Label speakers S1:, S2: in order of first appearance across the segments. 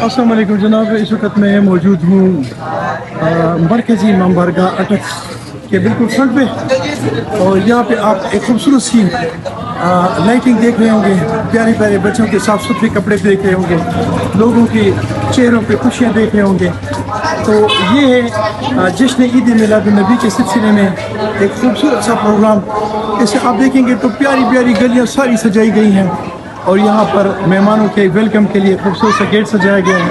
S1: السلام علیکم جناب، اس وقت میں موجود ہوں مرکزی امام بارگاہ اٹک کے بالکل فرنٹ پہ، اور یہاں پہ آپ ایک خوبصورت سی لائٹنگ دیکھ رہے ہوں گے، پیارے پیارے بچوں کے صاف ستھرے کپڑے دیکھ رہے ہوں گے، لوگوں کے چہروں پہ خوشیاں دیکھ رہے ہوں گے۔ تو یہ ہے جشن عید میلاد النبی کے سلسلے میں ایک خوبصورت سا پروگرام۔ اسے آپ دیکھیں گے تو پیاری پیاری گلیاں ساری سجائی گئی ہیں، اور یہاں پر مہمانوں کے ویلکم کے لیے خوبصورت سا گیٹ سجایا گیا ہے۔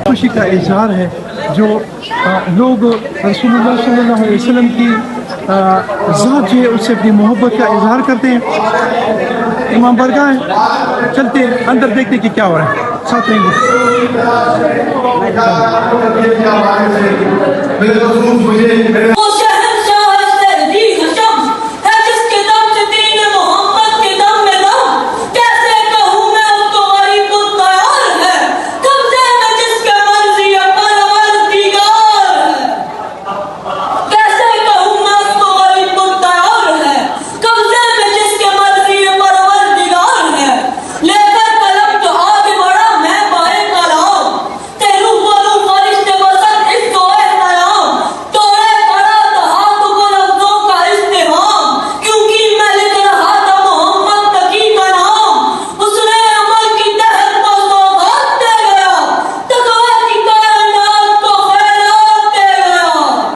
S1: خوشی کا اظہار ہے جو لوگ رسول اللہ صلی اللہ علیہ وسلم کی ذات جو ہے اس سے اپنی محبت کا اظہار کرتے ہیں۔ امام بارگاہ ہے، چلتے ہیں اندر دیکھتے ہیں کہ کیا ہو رہا ہے، ساتھ رہیں گے۔